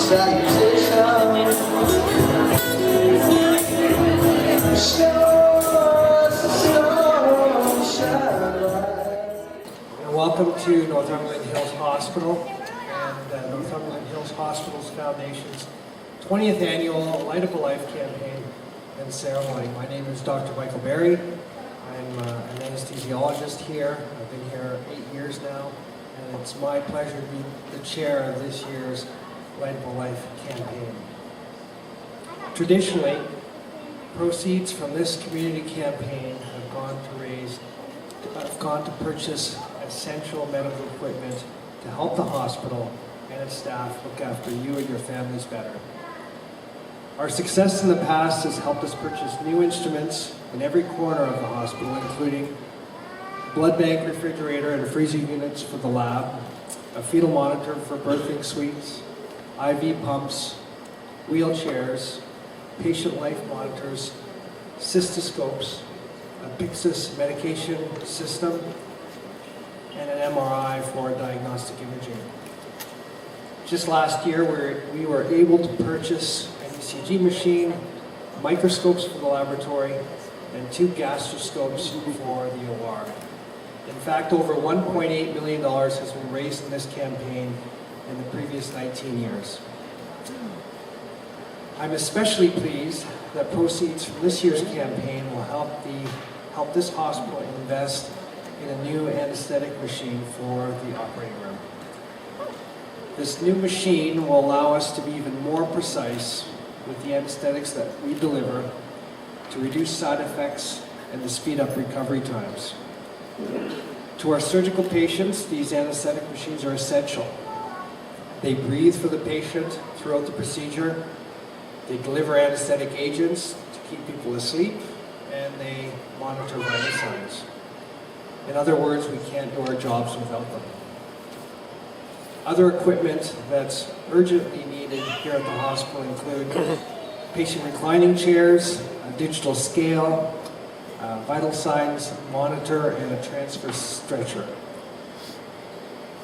Welcome to Northumberland Hills Hospital and Northumberland Hills Hospital's Foundation's 20th annual Light of a Life campaign and ceremony. My name is Dr. Michael Barrie. I'm an anesthesiologist here. I've been here 8 years now, and it's my pleasure to be the chair of this year's Light of a Life campaign. Traditionally, proceeds from this community campaign have gone to purchase essential medical equipment to help the hospital and its staff look after you and your families better. Our success in the past has helped us purchase new instruments in every corner of the hospital, including blood bank refrigerator and freezer units for the lab, a fetal monitor for birthing suites, IV pumps, wheelchairs, patient life monitors, cystoscopes, a Pyxis medication system, and an MRI for diagnostic imaging. Just last year, we were able to purchase an ECG machine, microscopes for the laboratory, and 2 gastroscopes for the OR. In fact, over $1.8 million has been raised in this campaign in the previous 19 years. I'm especially pleased that proceeds from this year's campaign will help this hospital invest in a new anesthetic machine for the operating room. This new machine will allow us to be even more precise with the anesthetics that we deliver to reduce side effects and to speed up recovery times. To our surgical patients, these anesthetic machines are essential. They breathe for the patient throughout the procedure, they deliver anesthetic agents to keep people asleep, and they monitor vital signs. In other words, we can't do our jobs without them. Other equipment that's urgently needed here at the hospital include patient reclining chairs, a digital scale, a vital signs monitor, and a transfer stretcher.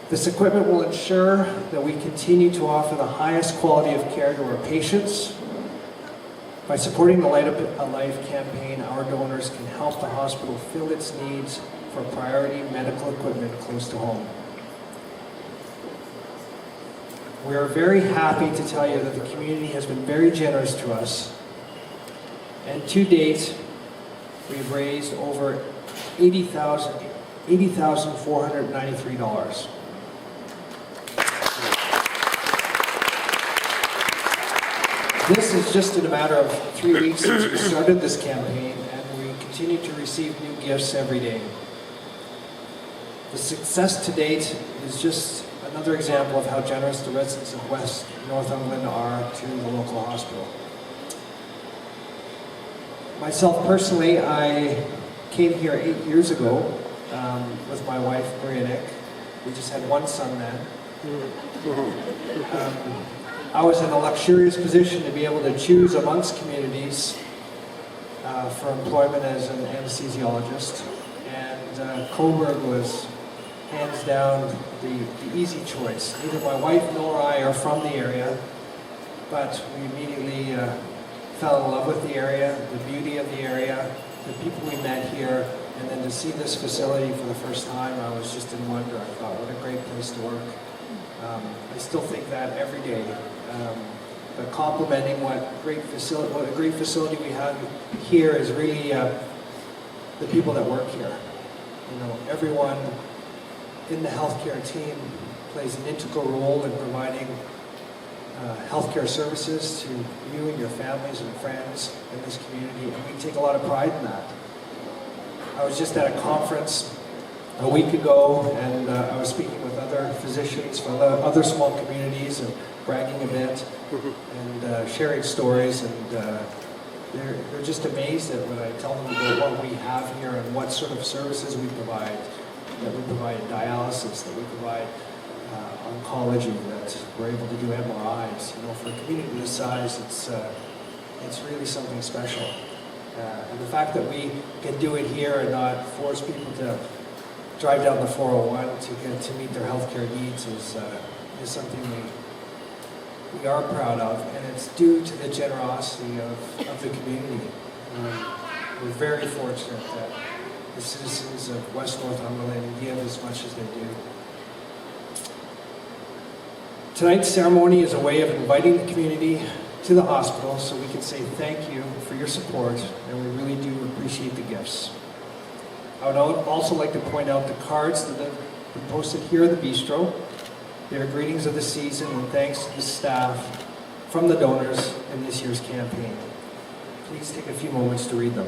This equipment will ensure that we continue to offer the highest quality of care to our patients. By supporting the Light of a Life campaign, our donors can help the hospital fill its needs for priority medical equipment close to home. We are very happy to tell you that the community has been very generous to us, and to date, we've raised over $80,493. This is just in a matter of 3 weeks since we started this campaign, and we continue to receive new gifts every day. The success to date is just another example of how generous the residents of West Northumberland are to the local hospital. Myself personally, I came here 8 years ago with my wife, Maria Nick. We just had one son then. I was in a luxurious position to be able to choose amongst communities for employment as an anesthesiologist, and Cobourg was hands down the easy choice. Neither my wife nor I are from the area, but we immediately fell in love with the area, the beauty of the area, the people we met here, and then to see this facility for the first time, I was just in wonder. I thought, what a great place to work. I still think that every day. But complementing what a great facility we have here is really the people that work here. You know, everyone in the healthcare team plays an integral role in providing healthcare services to you and your families and friends in this community, and we take a lot of pride in that. I was just at a conference a week ago, and I was speaking with other physicians from other small communities and bragging a bit and sharing stories, and they're just amazed at when I tell them about what we have here and what sort of services we provide. That we provide dialysis, that we provide oncology, that we're able to do MRIs. You know, for a community this size, it's really something special. And the fact that we can do it here and not force people to drive down the 401 to meet their healthcare needs is something we are proud of, and it's due to the generosity of the community. We're very fortunate that the citizens of West Northumberland give as much as they do. Tonight's ceremony is a way of inviting the community to the hospital so we can say thank you for your support, and we really do appreciate the gifts. I would also like to point out the cards that have been posted here at the bistro. They are greetings of the season and thanks to the staff from the donors in this year's campaign. Please take a few moments to read them.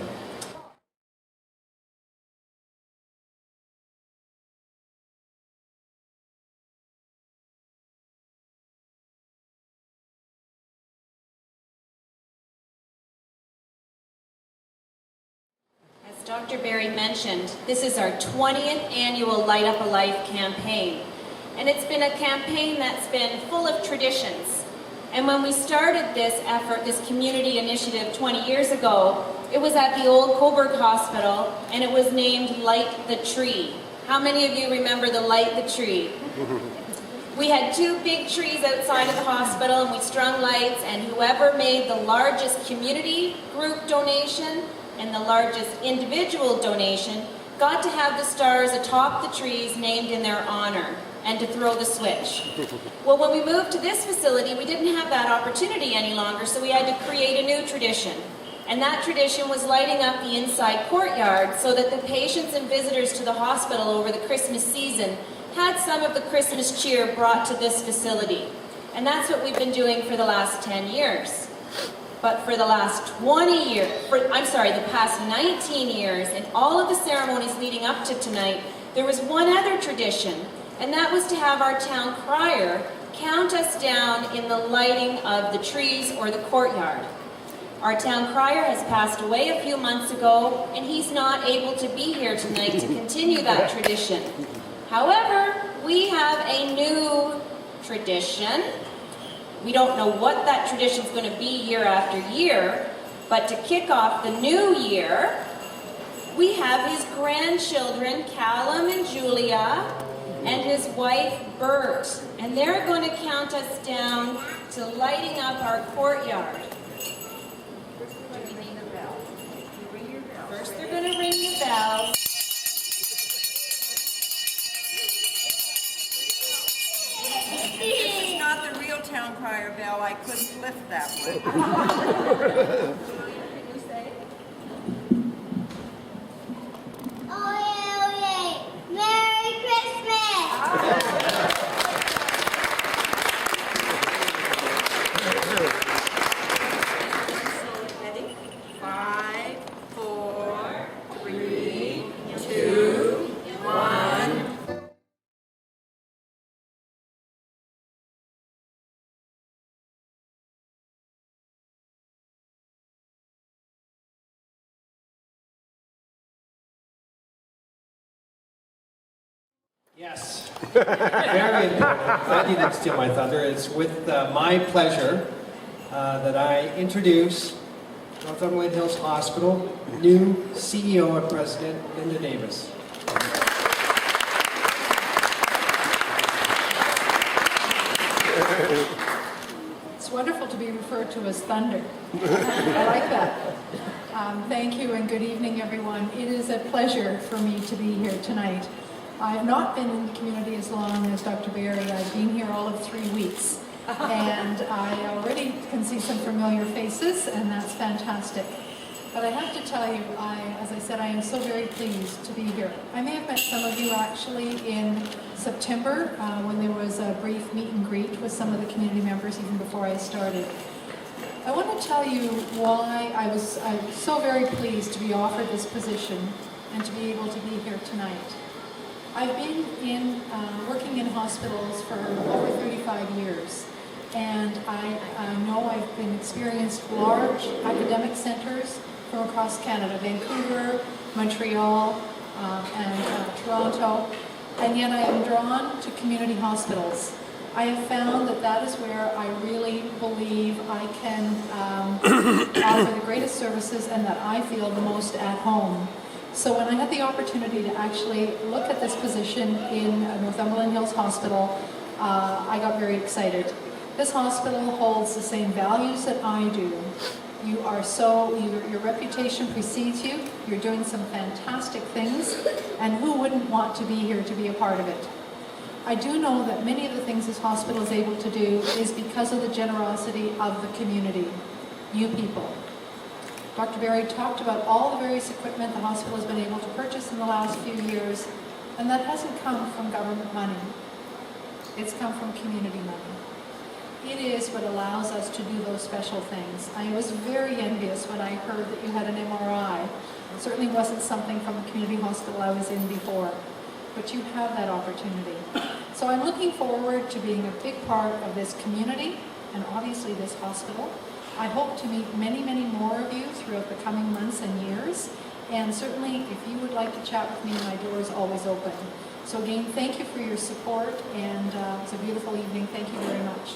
Dr. Barrie mentioned, this is our 20th annual Light Up a Life campaign. And it's been a campaign that's been full of traditions. And when we started this effort, this community initiative 20 years ago, it was at the old Cobourg Hospital, and it was named Light the Tree. How many of you remember the Light the Tree? We had 2 big trees outside of the hospital, and we strung lights, and whoever made the largest community group donation and the largest individual donation got to have the stars atop the trees named in their honor and to throw the switch. Well, when we moved to this facility, we didn't have that opportunity any longer, so we had to create a new tradition. And that tradition was lighting up the inside courtyard so that the patients and visitors to the hospital over the Christmas season had some of the Christmas cheer brought to this facility. And that's what we've been doing for the last 10 years. But for the last 20 years, the past 19 years, and all of the ceremonies leading up to tonight, there was one other tradition, and that was to have our town crier count us down in the lighting of the trees or the courtyard. Our town crier has passed away a few months ago, and he's not able to be here tonight to continue that tradition. However, we have a new tradition. We don't know what that tradition is going to be year after year, but to kick off the new year, we have his grandchildren, Callum and Julia, and his wife, Bert, and they're going to count us down to lighting up our courtyard. First, they're going to ring the bell. This is not the real town crier bell. I couldn't lift that one. Oye, Merry Christmas! Ready? 5, 4, 3, 2, 1. Yes, very important. Glad you didn't steal my thunder. It's with my pleasure that I introduce Northumberland Hills Hospital new CEO and President, Linda Davis. It's wonderful to be referred to as thunder. I like that. Thank you and good evening, everyone. It is a pleasure for me to be here tonight. I have not been in the community as long as Dr. Barrie. I've been here all of 3 weeks. And I already can see some familiar faces, and that's fantastic. But I have to tell you, as I said, I am so very pleased to be here. I may have met some of you actually in September when there was a brief meet and greet with some of the community members even before I started. I want to tell you why I'm so very pleased to be offered this position and to be able to be here tonight. I've been working in hospitals for over 35 years, and I know I've been experienced large academic centers from across Canada, Vancouver, Montreal, and Toronto, and yet I am drawn to community hospitals. I have found that is where I really believe I can offer the greatest services and that I feel the most at home. So when I had the opportunity to actually look at this position in Northumberland Hills Hospital, I got very excited. This hospital holds the same values that I do. Your reputation precedes you. You're doing some fantastic things, and who wouldn't want to be here to be a part of it? I do know that many of the things this hospital is able to do is because of the generosity of the community, you people. Dr. Barrie talked about all the various equipment the hospital has been able to purchase in the last few years, and that hasn't come from government money. It's come from community money. It is what allows us to do those special things. I was very envious when I heard that you had an MRI. It certainly wasn't something from the community hospital I was in before, but you have that opportunity. So I'm looking forward to being a big part of this community and obviously this hospital. I hope to meet many, many more of you throughout the coming months and years. And certainly, if you would like to chat with me, my door is always open. So again, thank you for your support, and it's a beautiful evening. Thank you very much.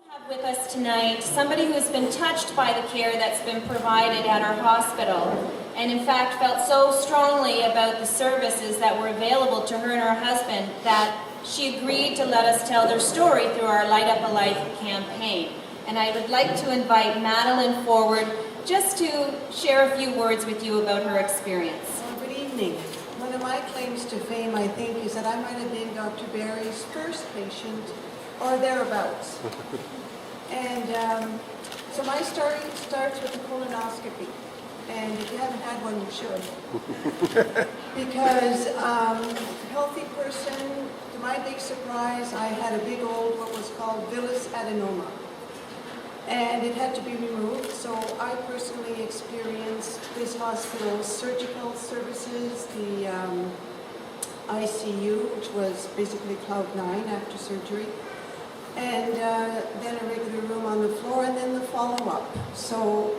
Have with us tonight somebody who's been touched by the care that's been provided at our hospital, and in fact felt so strongly about the services that were available to her and her husband that she agreed to let us tell their story through our Light Up a Life campaign. And I would like to invite Madeleine forward just to share a few words with you about her experience. Well, good evening. One of my claims to fame, I think, is that I might have been Dr. Barrie's first patient or thereabouts. And so my story starts with a colonoscopy. And if you haven't had one, you should. Because healthy person, to my big surprise, I had a big old, what was called villus adenoma. And it had to be removed, so I personally experienced this hospital's surgical services, the ICU, which was basically cloud 9 after surgery, and then a regular room on the floor, and then the follow-up. So,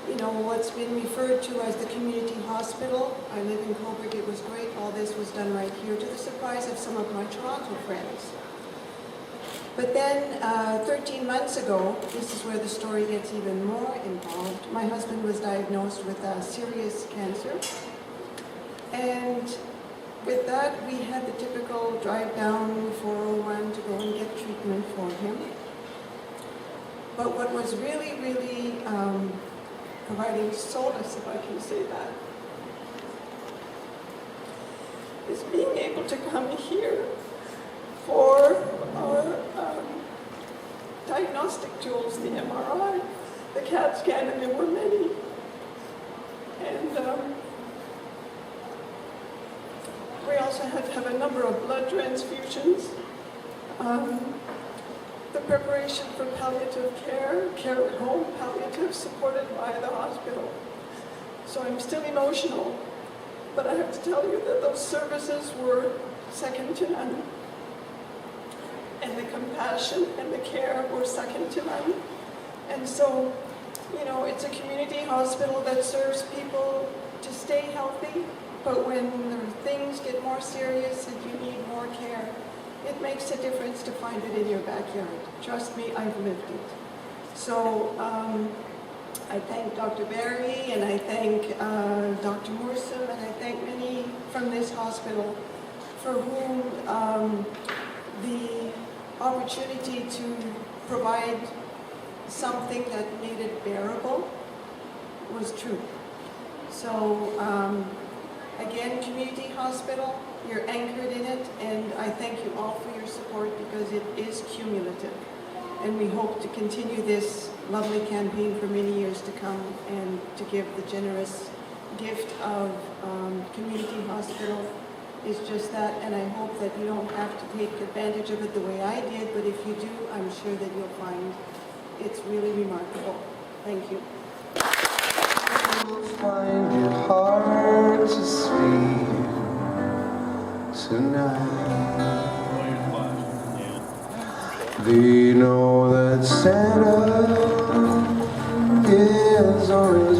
you know, what's been referred to as the community hospital. I live in Cobourg, it was great. All this was done right here, to the surprise of some of my Toronto friends. But then 13 months ago, this is where the story gets even more involved. My husband was diagnosed with serious cancer. And with that, we had the typical drive down 401 to go and get treatment for him. But what was really, really providing solace, if I can say that, is being able to come here for our diagnostic tools, the MRI, the CAT scan, and there were many. And we also had to have a number of blood transfusions. The preparation for palliative care, care at home, palliative, supported by the hospital. So I'm still emotional, but I have to tell you that those services were second to none. And the compassion and the care were second to none. And so, you know, it's a community hospital that serves people to stay healthy, but when things get more serious and you need more care, it makes a difference to find it in your backyard. Trust me, I've lived it. So I thank Dr. Barrie, and I thank Dr. Morsom, and I thank many from this hospital for whom the opportunity to provide something that made it bearable was true. So again, community hospital, you're anchored in it, and I thank you all for your support because it is cumulative. And we hope to continue this lovely campaign for many years to come and to give the generous gift of community hospital is just that, and I hope that you don't have to take advantage of it the way I did, but if you do, I'm sure that you'll find it's really remarkable. Thank you. Find it hard to sleep tonight. They know that Santa is on his